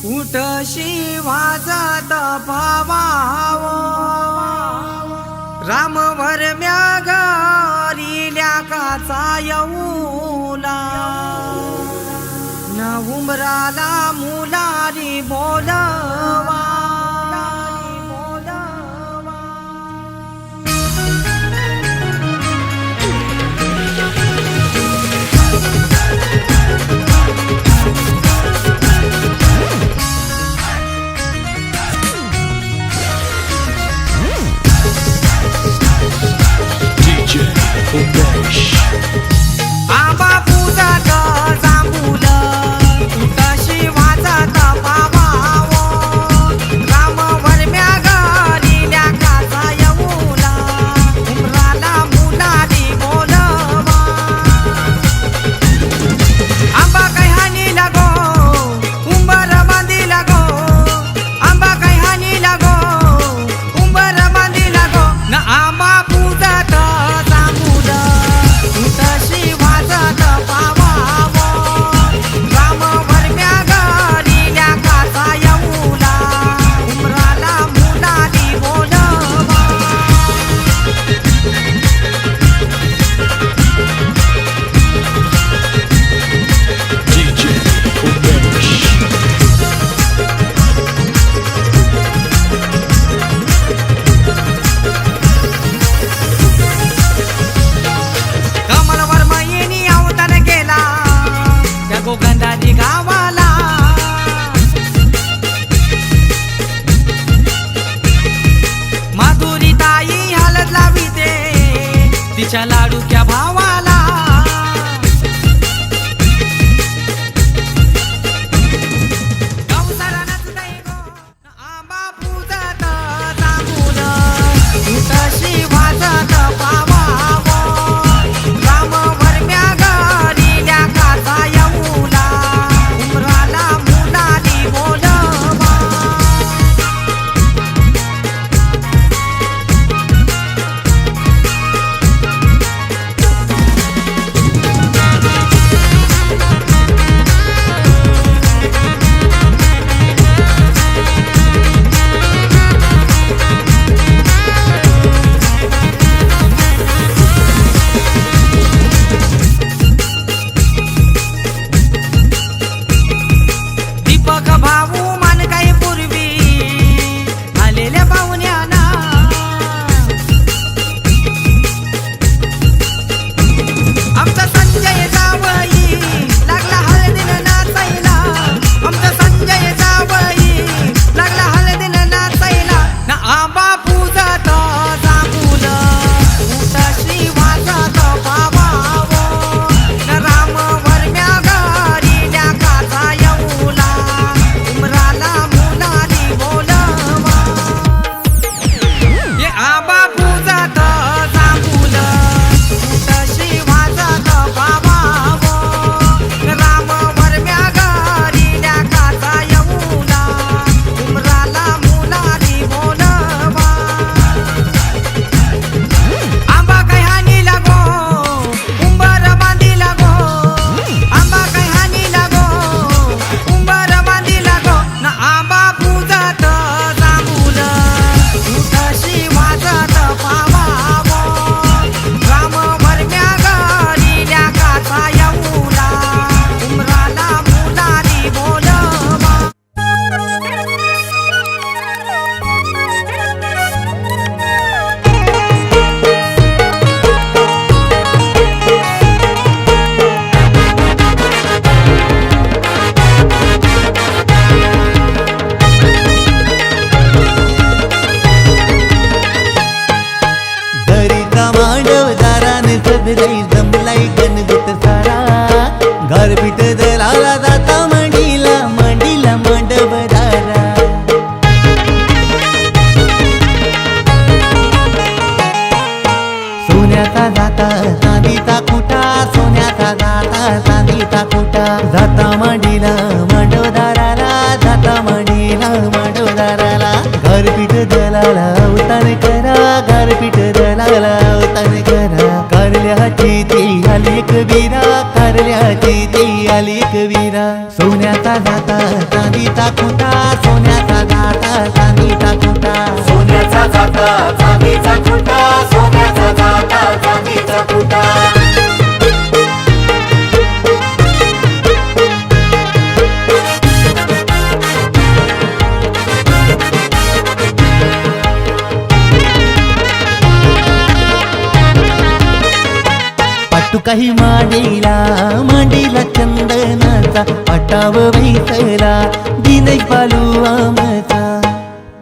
कुठशी वाजत भावाव रामवर म्यागरिल्या काचा येऊला न उमराला मुलारी बोलवा आंबा पूजात जांभूल कुठशी वाजत पावाव रामवर म्यागरिल्या काचा येऊला उमराला मुलारी बोलवा आंबा काही हानी लागो उंबर बांधी लागो आंबा काही हानी लागो उंबर बांधी लागो न आंबा पूजात कुठशी वाजत पावाव रामवर म्यागरिल्या काचा येऊला उमराला मुलारी बोलवा कमलवर मयिनी अवतार केला त्या गोगंधारी गावाला माधुरी ताई हलत लाविते तिच्या लाडूक्या भावाला गवसाला नचतय गो आंबा पूजत जांभूल कुठशी वाजत पावाव रामवर म्यागरिल्या काचा येऊला उमराला मुलारी बोलवा दीपक भाऊ मान काही पूर्वी आलेल्या पाहुण्यांना आमचा संजय जावई लागला हळदीनं नाचायला आमचा संजय जावई लागला हळदीनं नाचायला ना आंबा पूजत जांभूल कुठशी वाजत पावाव न रामवर म्यागरिल्या काचा येऊला उमराला मुलारी बोलवा ये आंबा पूजत जांभूल कुठशी वाजत पावाव रामवर म्यागरिल्या काचा येऊला उमराला मुलारी बोलवा आंबा काही हानी लागो उंबर बांधी लागो आंबा काही हानी लागो उंबर बांधी लागो न आंबा पूजत जांभूल कुठशी वाजत पावाव रामवर म्यागरिल्या काचा येऊला उमराला मुलारी बोलवा दरीचा मांडव दारान सजलाई जमलाई गणगुत सारा गारपीट दलाला जाता मांडीला मांडीला मांडव दारा सोन्याचा जाता चांदीचा कुटा सोन्याचा जाता चांदीचा कुटा जाता मांडीला मांडव दाराला जाता मांडीला मांडव दाराला गारपीट दलाला अवतार करा गारपीट दलाला अवतार करा कारल्याची ती आली कबीरा कारल्याची ती आली कबीरा सोन्याचा जाता चांदी चांदीचा खुटा सोन्याचा जाता चांदीचा खुटा सोन्याचा जाता चांदीचा खुटा सोन्याचा जाता चांदीचा खुटा पाटू काही मांडीला मांडीला चंदनाचा पाटाव बैसला दिनेश बालू आमचा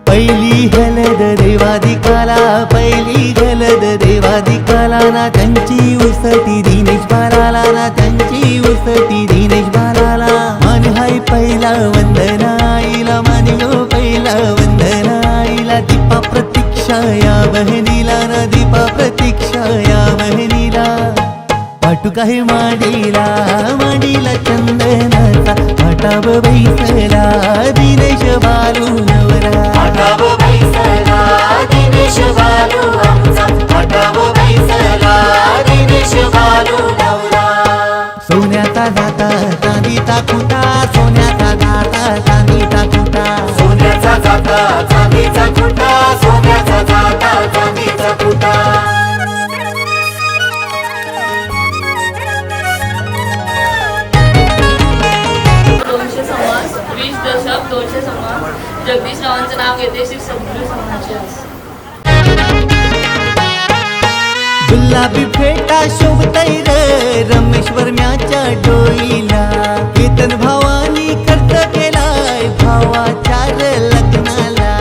पहिली हलद देवादिकाला पहिली हलद देवादिकाला ना त्यांची उसटी दिनेश बालाला ना त्यांची उसटी दिनेश बालाला मान हाय पहिला वंदनाईला मानिलो पहिला वंदनाईला दीपा प्रतीक्षा या बहिणीला ना दीपा प्रतीक्षा या बहिणीला पाटू काही मांडीला मांडीला चंदनाचा पाटाव बैसला दिनेश बालू नवरा पाटाव बैसला दिनेश बालू आमचा पाटाव बैसला दिनेश बालू नवरा सोन्याचा जाता चांदीचा खुटा सोन्याचा जाता चांदीचा खुटा सोन्याचा जाता चांदीचा खुटा सोन्याचा जाता चांदीचा खुटा दोनशे समाज जगदीश रावांचं नाव घेते श्री सद्गुरू समाज गुलाबी फेटा शोभतय र रमेश्वर म्याच्या डोईला केतन भावानी खर्च केलाय भावाच्या लग्नाला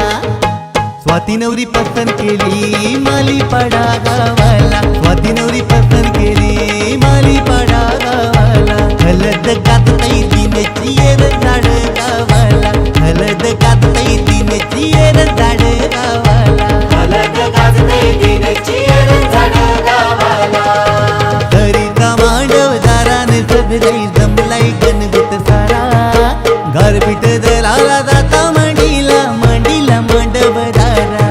स्वाती नवरी पसंत केली माली पाडा गावाला स्वाती नवरी पसंत केली माली पाडा गावाला हलद गातई दिनची येर झाड गावाला हलद गातई दिनची येर झाड गावाला हलद गाजते दिनची येर झाड गावाला तरी मांडव दाराने सजलाई जमलाई गणगुत सारा गारपीट दलाला जाता मांडीला मांडीला मांडव दारा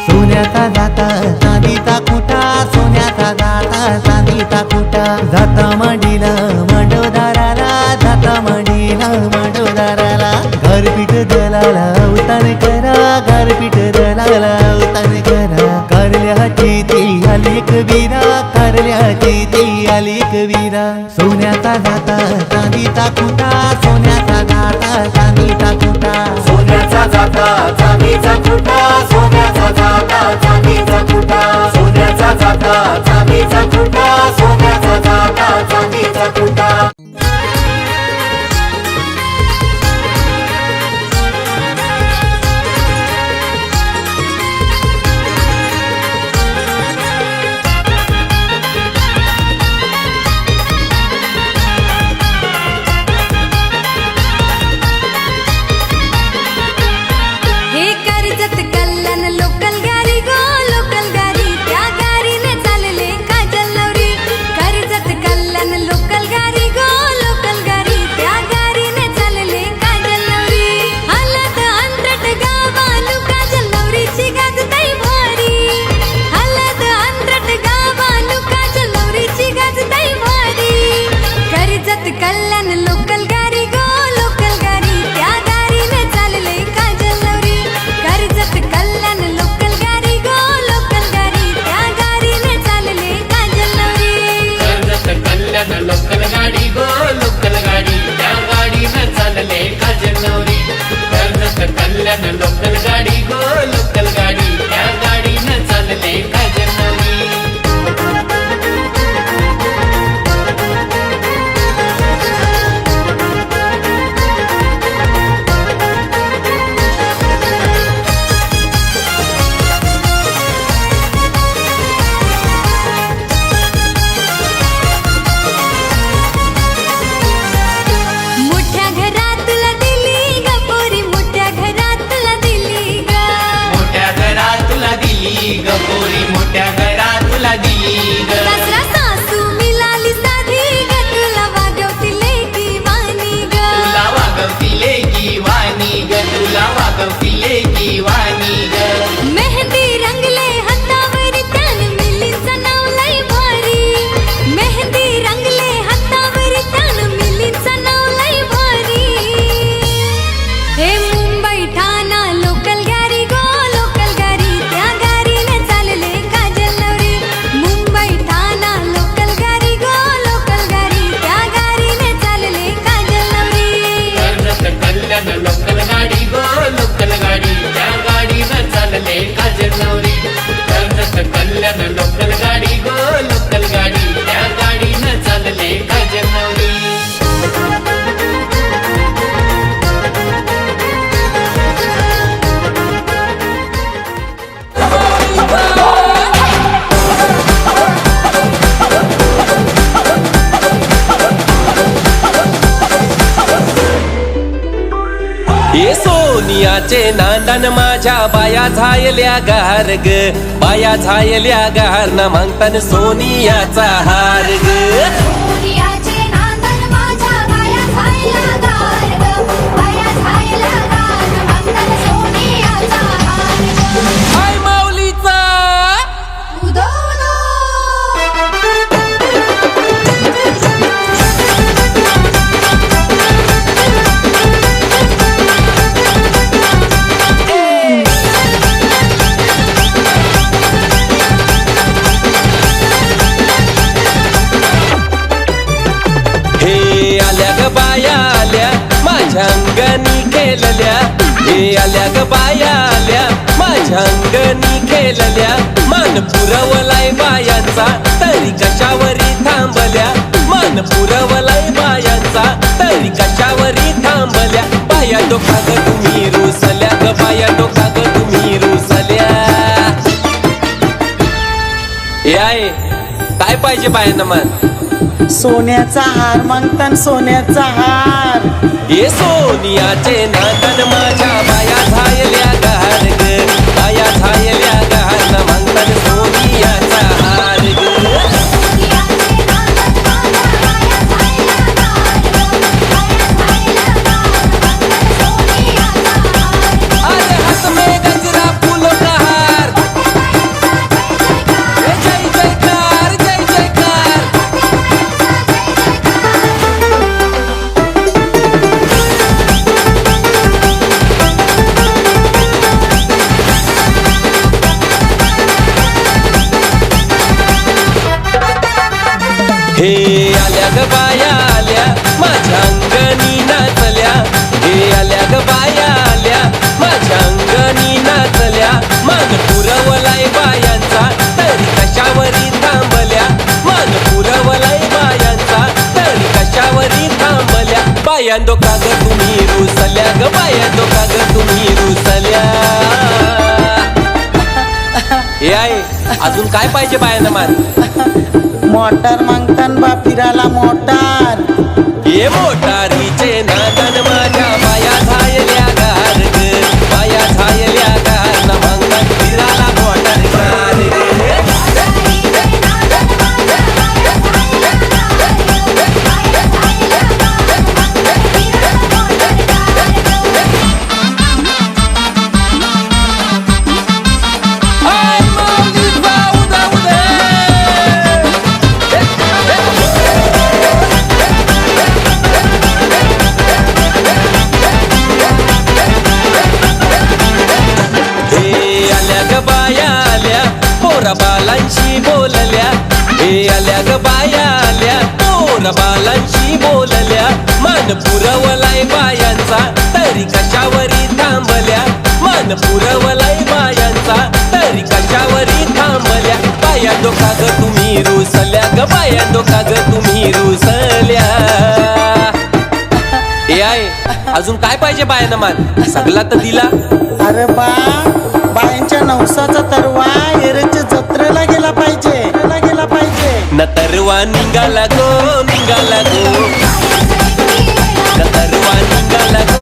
सोन्याचा जाता चांदीचा खुटा सोन्याचा जाता चांदीचा खुटा जाता मांडीला मांडव दाराला जाता मांडीला मांडव दाराला गारपीट दलाला अवतान करा गारपीट दलाला अवतान करा कारल्याची ती आली एक वीरा कारल्याची ती आली एक वीरा सोन्याचा जाता चांदीचा खुटा सोन्याचा जाता चांदीचा खुटा सोन्याचा जाता चांदीचा खुटा सोन्याचा जाता चांदीचा खुटा सोन्याचा जाता चांदीचा खुटा सोन्याचा जाता चांदीचा खुटा हे कर्जत कल्याण लोकल गाडी गो लोकल गाडी त्या गाडीने चालले काजल नवरी कर्जत कल्याण लोकल गाडी गो लोकल गाडी त्या गाडीने चालले काजल नवरी हलत अंतट गावालू काजल नवरीची गाजताई भारी हलत अंतट गावालू काजल नवरीची गाजताई भारी कर्जत कल्याण लोकल गाडी गो लोकल गाडी त्या गाडीने चालले काजल नवरी कर्जत कल्याण लोकल गाडी गो लोकल गाडी त्या गाडीने चालले काजल नवरी कर्जत कल्याण लोकल गाडी गो लोकल गाडी त्या गाडीनं चालले काजल नवरी कर्जत कल्याण लोकल गाडी गो लोकल गाडी त्या गाडीनं चालले काजल नवरी मेहंदी रंगले हातावर तान मिलीचा नाव लय भारी हे मुंबई ठाणा लोकल गाडी गो लोकल गाडी त्या गाडीने चालले काजल नवरी मुंबई ठाणा लोकल गाडी गो लोकल गाडी त्या गाडीने चालले काजल नवरी कर्जत कल्याण लोकल गाडी गो लोकल गाडी त्या गाडीनं चालले काजल नवरी कर्जत कल्याण लोकल गाडी गो लोकल गाडी त्या गाडीनं चालले काजल नवरी ये सोनियाचे नांदन माझ्या बाया झायल्या गार ग बाया झायल्या गार ना मागतान सोनियाचा हार ग सोनियाचे नांदन माझ्या बाया झायला गार ग बाया झायला गार मंगल सोनियाचा हार ग आय माऊलीचा उदो हे आल्या ग बाया आल्या माझ्या अंगणी खेळल्या हे आल्या ग बाया आल्या माझ्या अंगणी खेळल्या मान पुरवलाय बायांचा तरी कशावरी थांबल्या मान पुरवलाय बायांचा तरी कशावरी थांबल्या बाया डोका ग तुम्ही रुसल्या ग बाया डोका ग तुम्ही रुसल्या याय काय पाहिजे बायांना मान सोन्याचा हार मागतान सोन्याचा हार ये सोनियाचे नांदन माझ्या बाया झायल्या गार ग बाया झायल्या गार ना मागतान सोनियाचा हार ग सोनियाचे नांदन माझ्या बाया झायला गार ग बाया झायला गार मंगल सोनियाचा हार ग अरे हाथ में गजरा फूलों का हार जय जयकार जय जयकार हे आल्या ग बाया आल्या माझ्या अंगणी नाचल्या हे आल्या ग बाया आल्या माझ्या अंगणी नाचल्या मान पुरवलाय बायांचा तरी कशावरी थांबल्या मान पुरवलाय बायांचा तरी कशावरी थांबल्या बायांदो का ग तुम्ही रुसल्या ग बायांदो का ग तुम्ही रुसल्या हे आहे अजून काय पाहिजे बायांना मान मोटार मागतान बा फिराला मोटार ये मोटारीचे नांदन माझ्या बाया झायल्या गार ग बाया झायल्या गार ना मागतान फिराला मोटार गार ग सोनियाचे नांदन माझ्या बाया झायला गार ग बाया झायला गार मंगल फिराला मोटर गार ग आय माऊलीचा उदा उदे हे आल्या ग बाया आल्या पोरा बालांशी बोलल्या हे आल्या ग बाया आल्या पोरा बालांशी बोलल्या मान पुरवलाय बायांचा तरी कशावरी थांबल्या मान पुरवलाय बायांचा तरी कशावरी थांबल्या बाया डोका ग तुम्ही रुसल्या ग बाया डोका ग तुम्ही रुसल्या हे आहे अजून काय पाहिजे बायांना मान सगळा तर दिला अरे बा बायांच्या नवसाचा तरवा एरेच्या जत्रेला गेला पाहिजे न तरवा निघाला गो निघाला गो न तरवा निघाला गो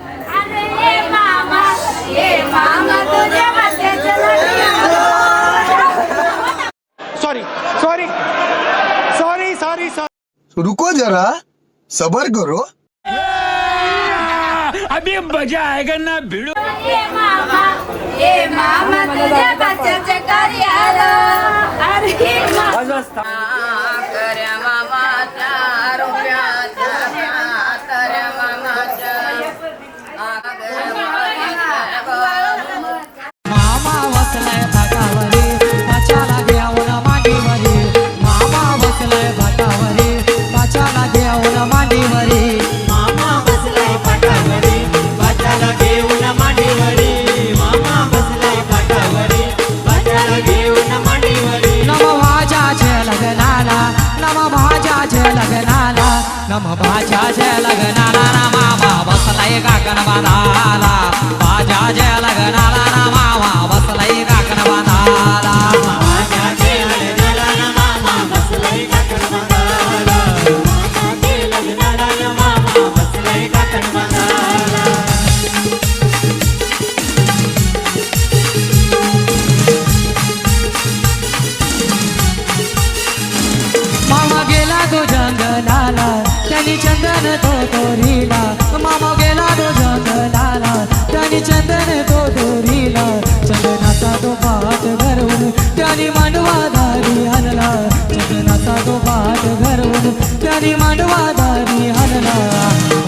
रुको जरा सबर करो अभी मजा आएगा ना भिड़ो ये मामा तुझ्या बच्चाच्या कार्याला अरे मामा कर मामा नम बाजाच्या लग्नाला ना मामा बसलाय काकण बांधाला बाजाच्या लग्नाला ना मामा बसलाय काकण बांधाला मामा गेला तो जंगलाला त्यांनी चंदन तो तोरीला मामा गेला तो जंगलाला त्यांनी चंदन तो तोरीला चंदनाचा तो पाठ घरवून त्यांनी मांडवा दारी हलला चंदनाचा तो पाठ घरवून त्यांनी मांडवा दारी हलला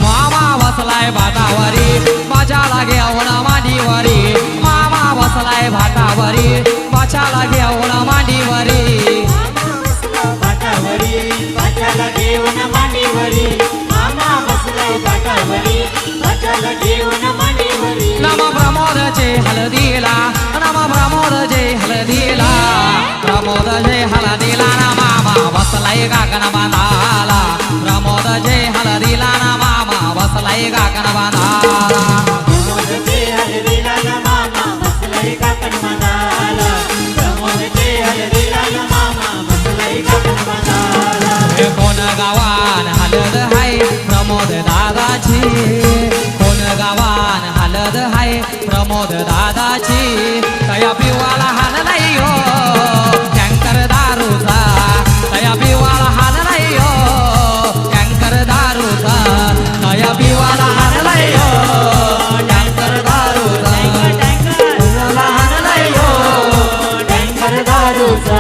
मामा बसलाय भातावरी बाजाला घेऊन मांडीवरी मामा बसलाय भातावरी बाचाला घेऊन मांडीवरी नम प्रमोद जय हलदीला नम प्रमोद जय हलदीला प्रमोद जय हलदीला ना मामा बसलाय काकण बांधाला प्रमोद जय हलदीला ना मामा बसलाय काकण बांधाला कोण गावान हलद हाय प्रमोद दादाची कोण गावान हलद हाय प्रमोद दादाची तया पिवाला हाल नाही हो टँकर दारूचा तया पिवाला हाल नाही हो टँकर दारूचा तया पिवाला हाल नाही हो टँकर दारूचा पिवाला हाल नाही हो टँकर दारूचा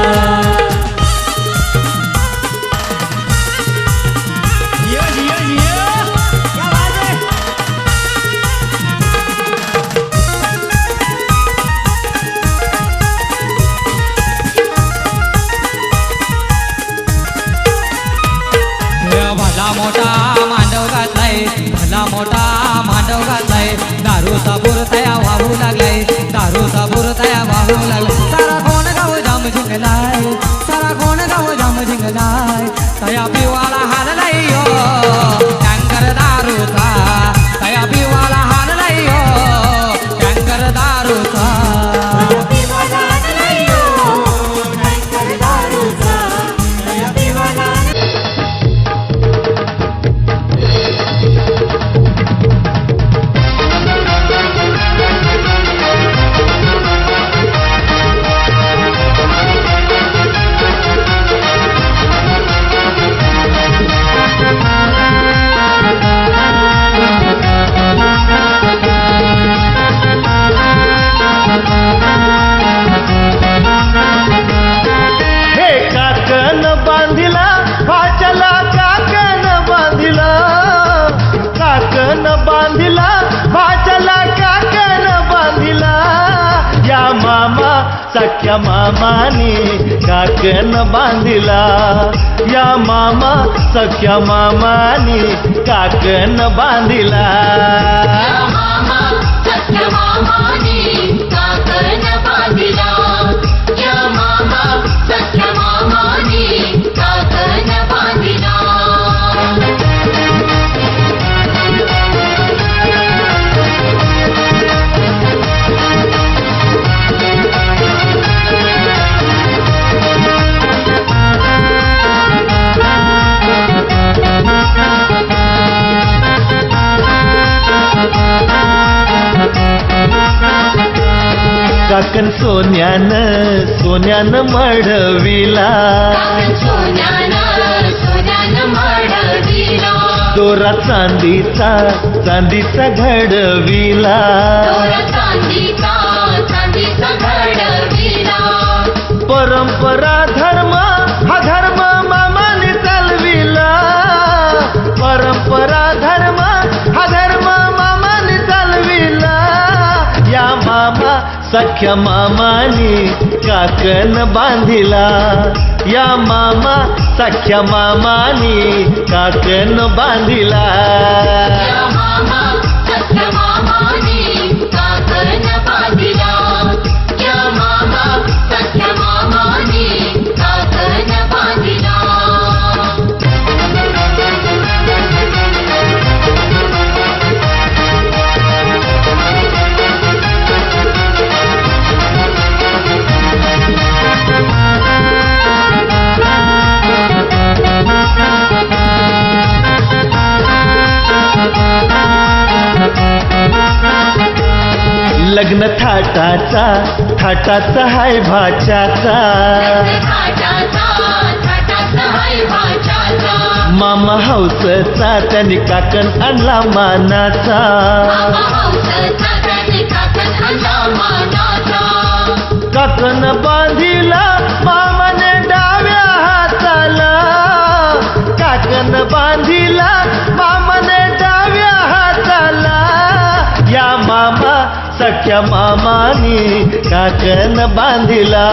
भला मोठा मांडव घातलाय भला मोठा मांडव घातलाय दारूचा बुरतया वाहू लागलाय दारूचा बुरतया वाहू लागलाय सारा कोण गाव जाम जिंकलाय सारा कोण गाव जाम जिंकलाय तया पिवाला हाल नाही हो टँकर दारूचा तया पिवाला हाल नाही हो टँकर दारूचा सख्या मामानी काकन बांधिला या मामा सख्या मामानी काकन बांधिला मामा सख्या मामानी काकन बांधिला या मामा सख्या मामानी काकन बांधिला काकन सोन्यानं मढविला दोरा चांदीचा घडविला परंपरा धर्म हा धर्म मामाने चालविला परंपरा धर्म हा धर्म मामाने चालविला या मामा सख्या मामानी काकन बांधिला या मामा सख्या मामानी काकन बांधिला या मामा सख्या मामानी काकन बांधिला या मामा सख्या मामानी काकन बांधिला लग्न थाटाचा थाटाचा हाय भाच्याचा मामा हौसचा त्याने काकण आणला मानाचा काकण बांधिला मामाने डाव्या हाताला काकण बांधिला मामाने डाव्या हाताला या मामा सख्या मामानी काकण बांधिला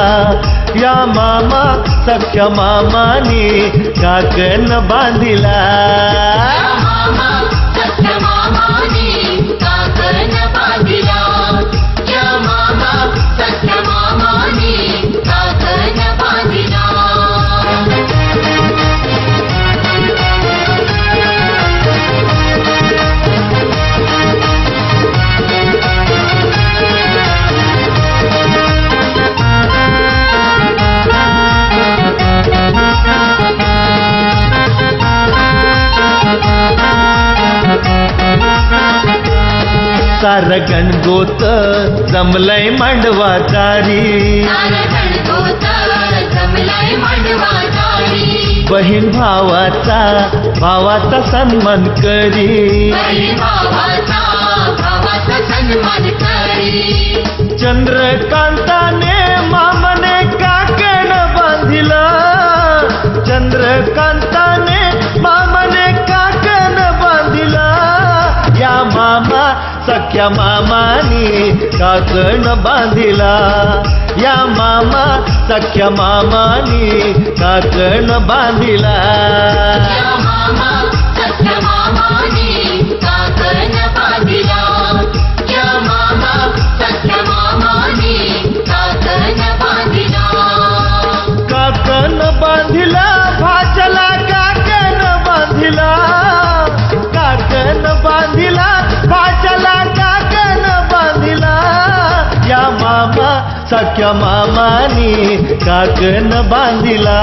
या मामा सख्या मामानी काकण बांधिला सार गणगोत जमलय मांडवा दारी बहीण भावाचा भावाचा सन्मान करी चंद्रकांताने मामाने काकण बांधिला चंद्रकांताने मामाने काकण बांधिला या मामा सख्या मामानी काकण बांधिला या मामा सख्या मामानी काकण बांधिला काकण बांधिला भाचला काकण बांधिला काकण बांधिला भाचला काकण बांधिला या मामा सख्या मामानी काकण बांधिला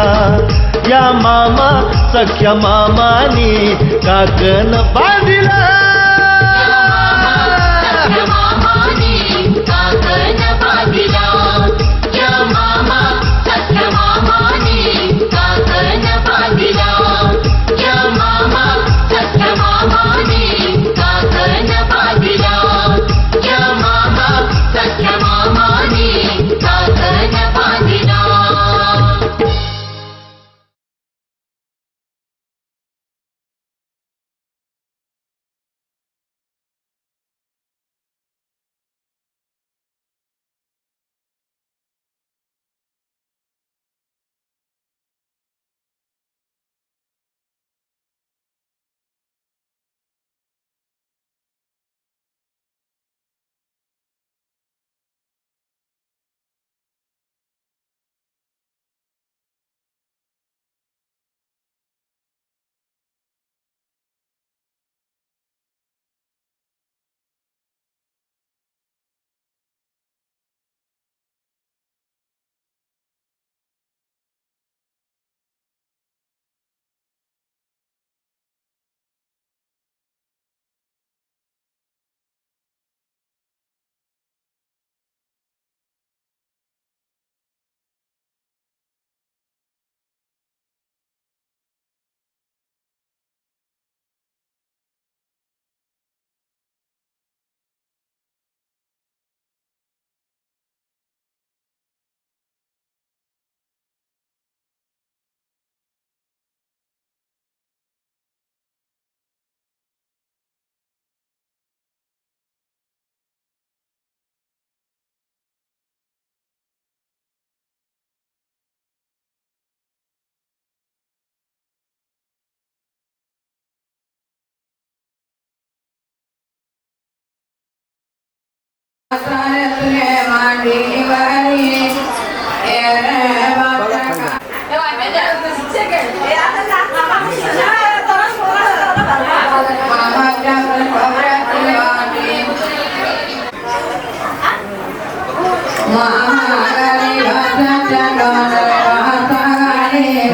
या मामा सख्या मामानी काकण बांधिला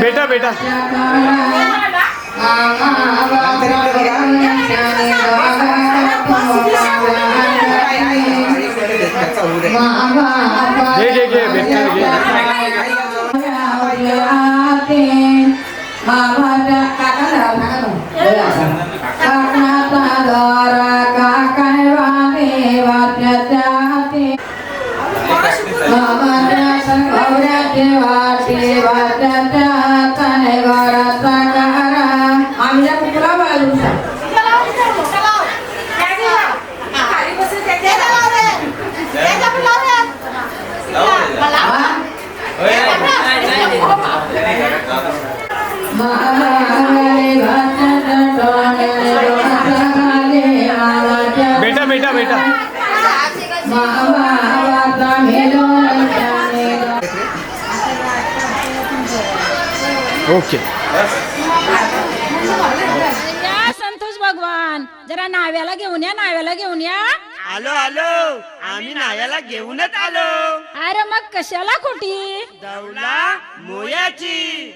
बेटा बेटा बेटा बेटा बेटा ओके संतोष भगवान जरा नाव्याला घेऊन या, नाव्याला घेऊन या. आलो आलो आम्ही नायाला घेऊनच आलो. अरे मग कशाला खोटी दौला मोयाची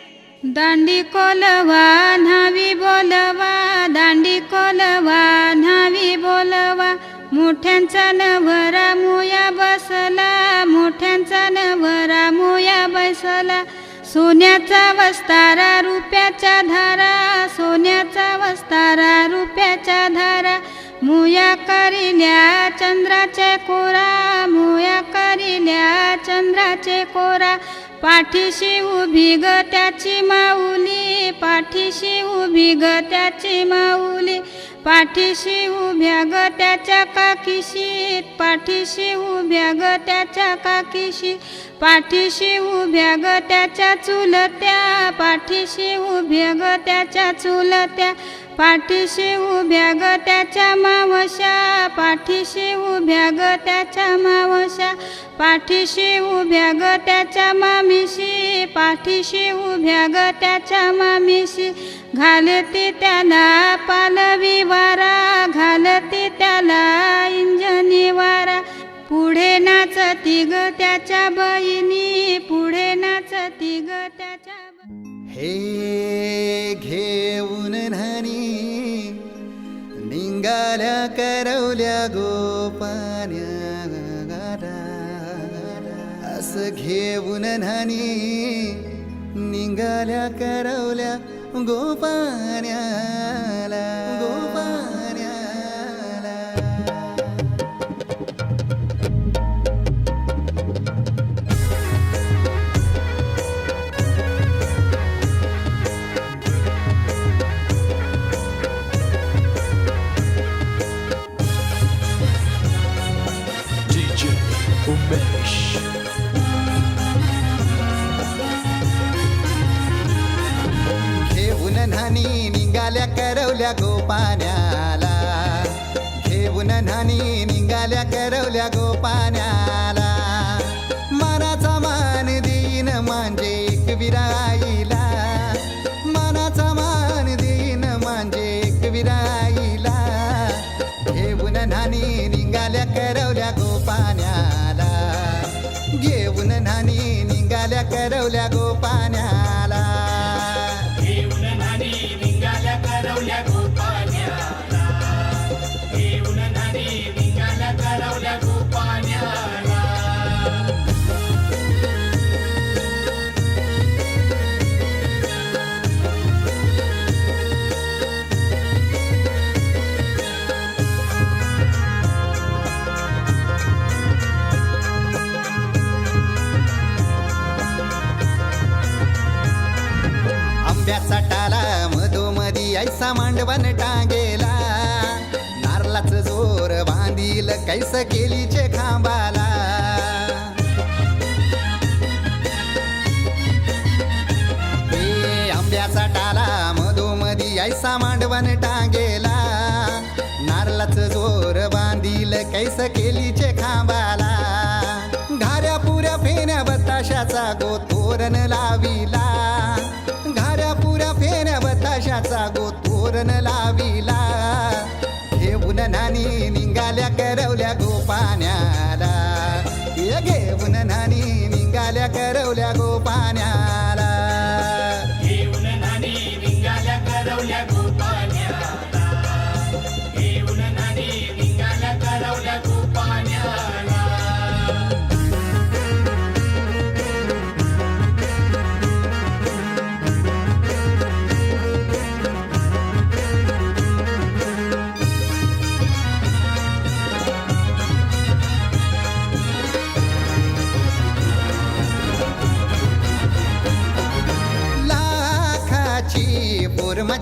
दांडी कोलवा न्हावी बोलवा, दांडी कोलवा न्हावी बोलवा, मोठ्यांचा नवरा मोया बसला, मोठ्यांचा नवरा मोया बसला, सोन्याचा वस्तारा रुपयाच्या धारा, सोन्याचा वस्तारा रुपयाच्या धारा, मोया करिल्या चंद्राचे कोरा, मोया करिल्या चंद्राचे कोरा, पाठीशी उभी ग त्याची माऊली, पाठीशी उभी ग त्याची माऊली, पाठीशी उभ्या ग त्याच्या काकीशी, पाठीशी उभ्या ग त्याच्या काकीशी, पाठीशी उभ्या ग त्याच्या चुलत्या, पाठीशी उभ्या ग त्याच्या चुलत्या, पाठीशी उभ्या ग त्याच्या मावश्या, पाठीशी उभ्या ग त्याच्या मावश्या, पाठीशी उभ्या ग त्याच्या मामीशी, पाठीशी उभ्या ग त्याच्या मामीशी, घालते त्याला पालवी वारा, घालते त्याला इंजनी वारा, पुढे नाचती ग त्याच्या बहिणी, पुढे नाचती ग त्याच्या हे घेऊन न्हाणी निंगाल्या करवल्या गोपान्या, असं घेऊन न्हाणी निंगाल्या करवल्या गोपान्याला, गोपान्याला. घेऊन न्हाणी निघाल्या करवल्या गोपान्याला, घेऊन न्हाणी निघाल्या करवल्या गोपान्याला, मनाचा मान देईन म्हणजे एक विराईला, मनाचा मान देईन म्हणजे एक विराईला, घेऊन न्हाणी निघाल्या करवल्या गोपान्याला, घेऊन न्हाणी निघाल्या करवल्या गोपान्याला, घेऊन न्हाणी निघाल्या करवल्या गोपान्याला, घेऊन न्हाणी निघाल्या करवल्या गोपान्याला. आंब्याचा टाला मधोमधी ऐसा मांडवण टांगेला, नारळाच जोर बांधील कैस केलीचे खांबाला, हे आंब्याचा टाला मधोमधी ऐसा मांडवण टांगेला, नारळाच जोर बांधील कैस केलीचे खांबाला, घाऱ्या पुऱ्या फेण्या बताशाचा गोतोरण लाविला, घाऱ्या पुऱ्या फेण्या बताशाचा गोतोरण लाविला, घेऊन न्हाणी निघाल्या करवल्या गोपान्याला, घेऊन न्हाणी निघाल्या करवल्या गोपान्याला, घेऊन न्हाणी निघाल्या करवल्या गोपान्याला, घेऊन न्हाणी निघाल्या करवल्या गोपान्याला.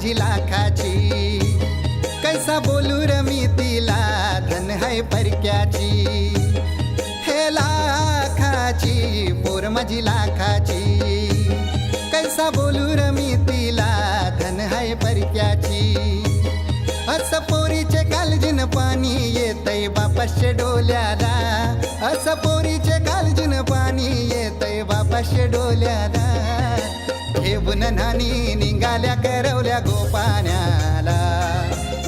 माझी लाखाची कैसा बोलू र मी तिला धन है परक्याची हे लाखाची पोर माझी लाखाची कैसा बोलू र मी तिला धन है परक्याची असं पोरीचे कालजीन पाणी येतय बापाशे डोल्याला असं पोरीचे कालजीन पाणी येतय बापाशे डोल्याला घेऊन नानी निघाल्या करवल्या गोपाण्याला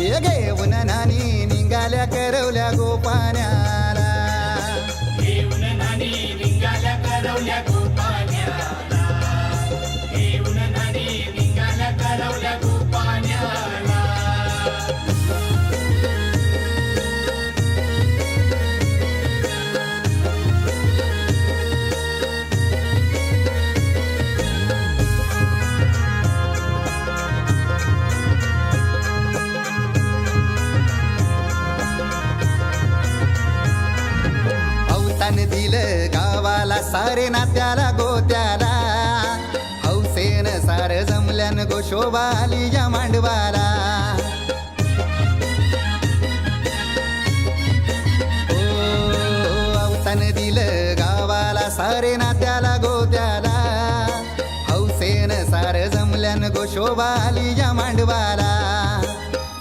ये घेऊन नानी निघाल्या करवल्या गोपाण्याला घेऊन नानी निघाल्या करवल्या गोपाण्याला घेऊन नानी निघाल्या करवल्या गोपाण्याला दिलं गावाला सारे नात्याला गोत्याला हौसेन सार जमल्यान गोशोबा आली या मांडवाला अवतान दिलं गावाला सारे नात्याला गोत्याला हौसेन सार जमल्यान गोशोबा आली या मांडवाला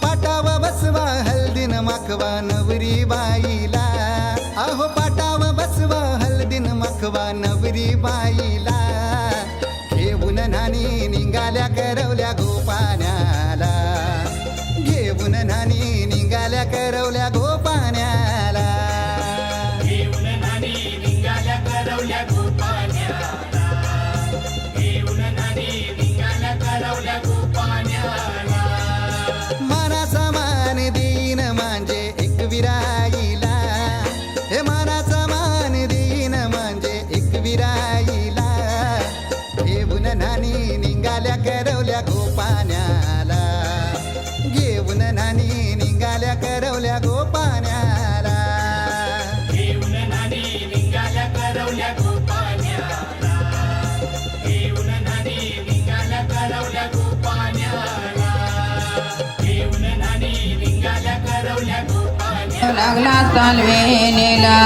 पाटावा बसवा हल्दीन माखवा नवरी बाईला अहो पाटावा बसवा हल्दीन मखवा नवरी बाईला घेऊन नानी निघाल्या करवल्या गोपाण्याला घेऊन नानी निघाल्या करवल्या गोपाण्याला घेऊन नानी निघाल्या करवल्या गोपाण्याला घेऊन नानी निघाल्या करवल्या गोपाण्याला मानाचा मान देईन म्हणजे एक विराईला हे मानाचा मान देईन म्हणजे एक विराईला घेऊन नानी निघाल्या करवल्या गोपाण्याला घेऊन नानी निघाल्या करवल्या गोपाण्याला घेऊन नानी निघाल्या करवल्या गोपाण्याला घेऊन नानी निघाल्या करवल्या गोपाण्याला घेऊन नानी निघाल्या करवल्या गोपाण्याला लागला चालवेनेला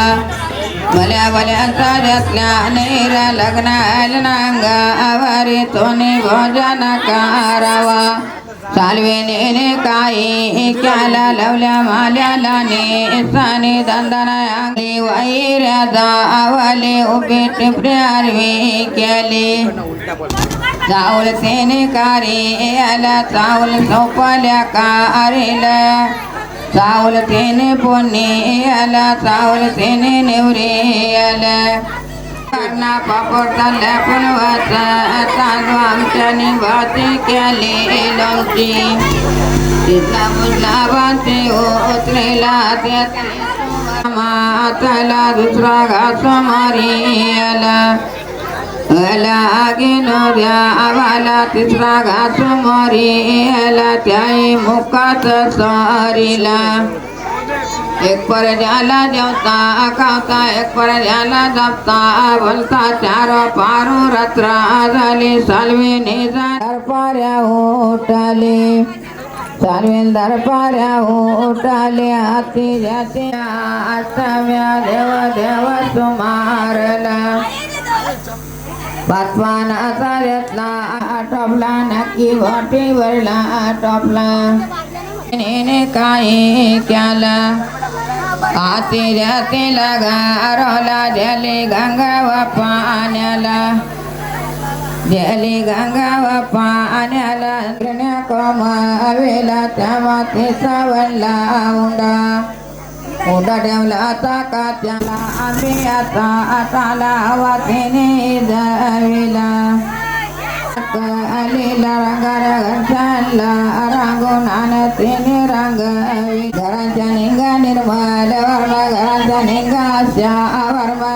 भल्या भल्या साऱ्यातल्या नेरा लग्नाला नांगावारी तोने भोजन करावा चालवेने काही क्याला लवल्या माल्याला नेसाने दंदनायांगली वैऱ्या जावले उभे टिपऱ्यारवी केले चावल तेने कारी आला चावल सोपल्या कारेला चावल तेने पोने आला चावल तेने नेवरे आला करना पापड चालल्या पण वाचा तांदूळ आमच्या निभाते केले लोणची तिथला बुजला बाते उतरेला त्यात माताला दुसरा घास मारी आला गेलो द्या आवाला तिसरा घास मारी आला त्याही मुखात सारीला एक परज्याला जेवता खावता एक परज्याला जपता बोलता चार पारू रात्र झाली सालवेने दरपाऱ्या उठाले सालवेन दरपाऱ्या उठाले हाती जाते अष्टम्या देव देव सुमारला पाचवाना साऱ्यातला आटोपला नक्की वाटेवरला आटोपला नेने काही केला हाती जातीला गारोला जली गंगावा पाण्याला जली गंगावा पाण्याला कमावेला त्या मातीचा वल्ला उंडा उंडा ठेवला आता का त्याला आम्ही आता आताला वाटेने जावेला आलेला रंगारंगाला रांगून आणतीने रांगावी घराच्या निंगा निर्मल वर्मा घराच्या निंगाच्या वर्मा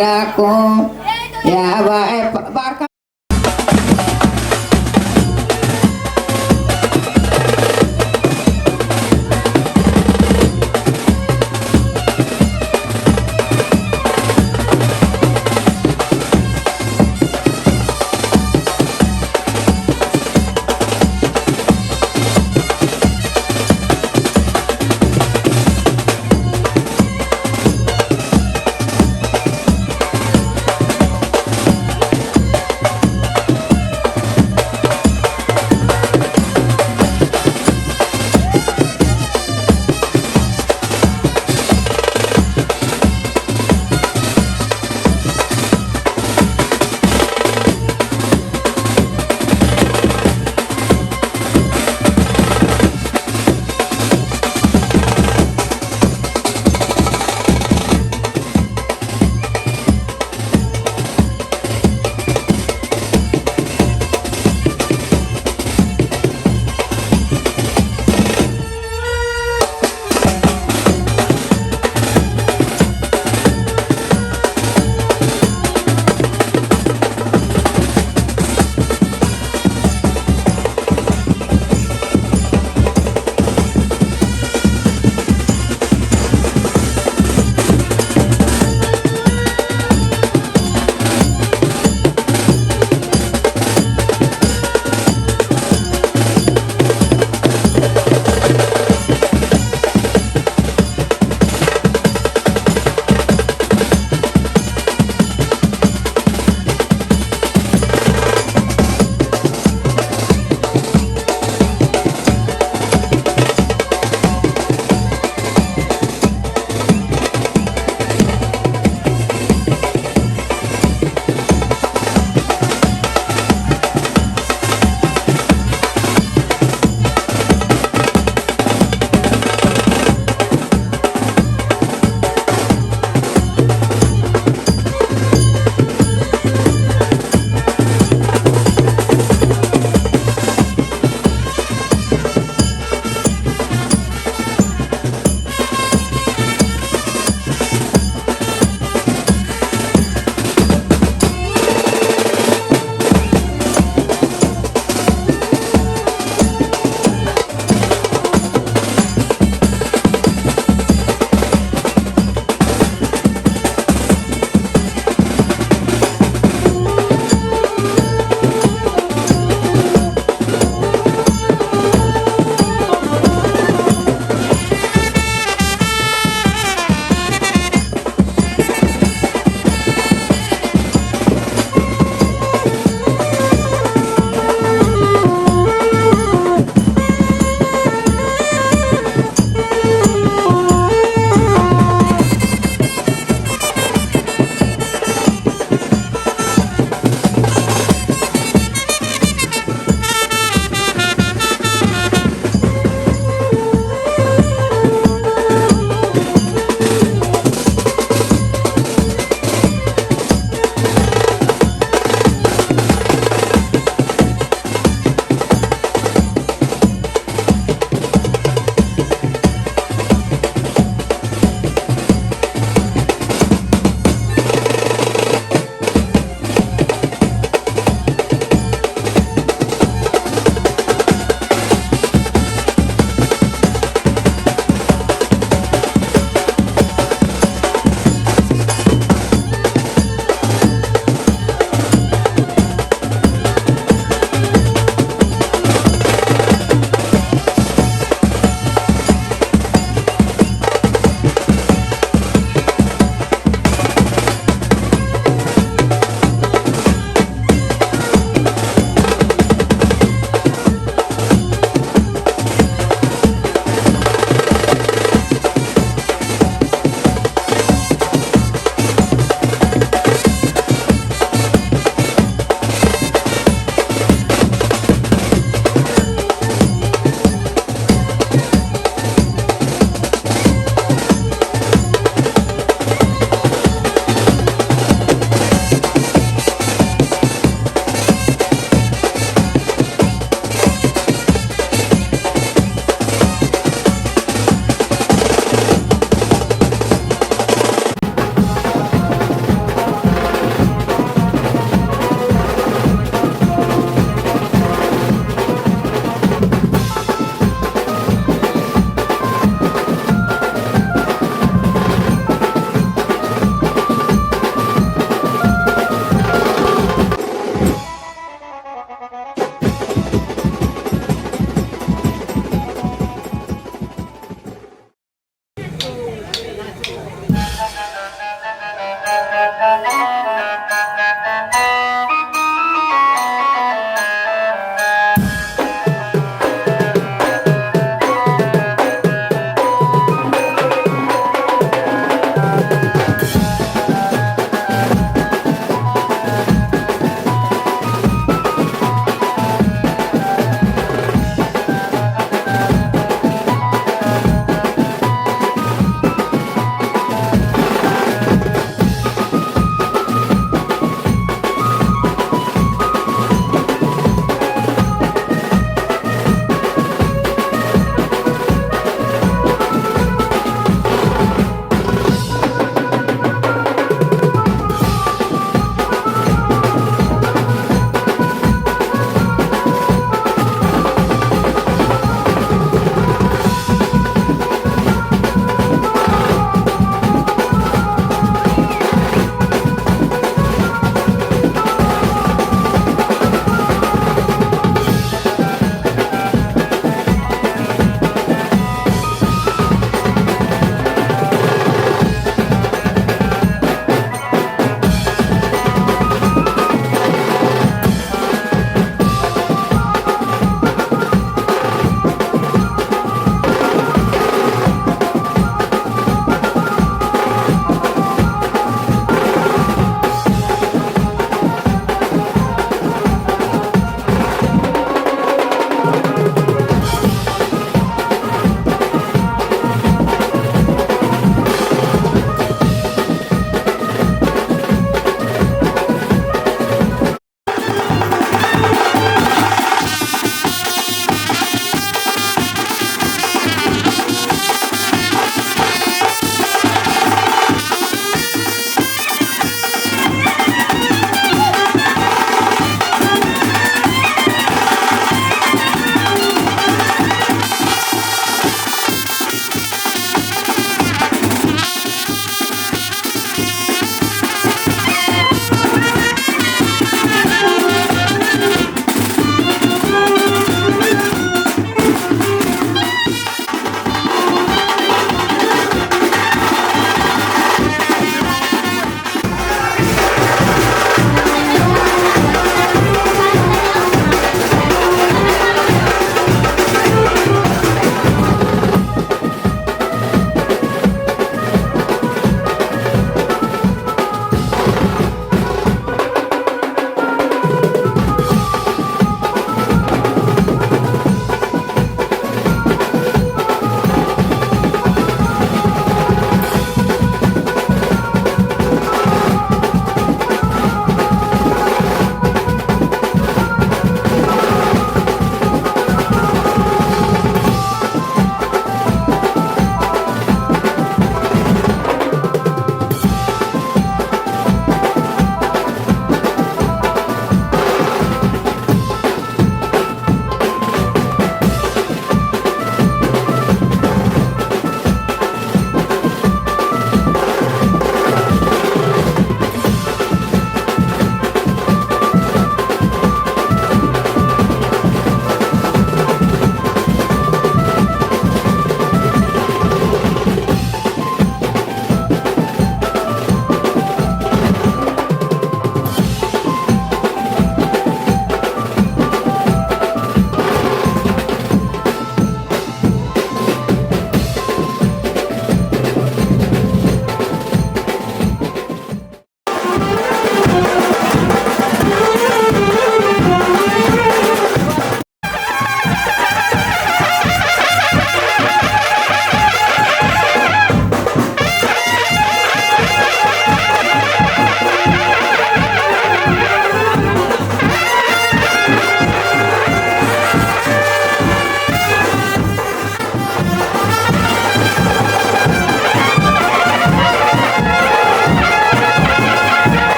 टाकू या बाय बारका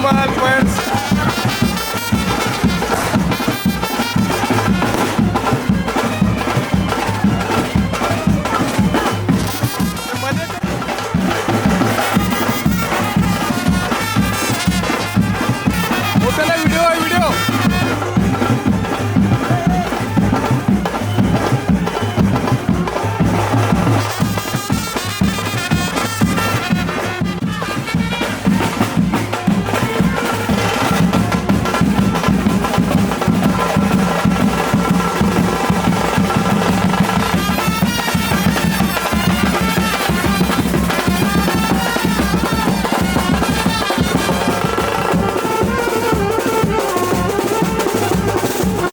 धमाल पण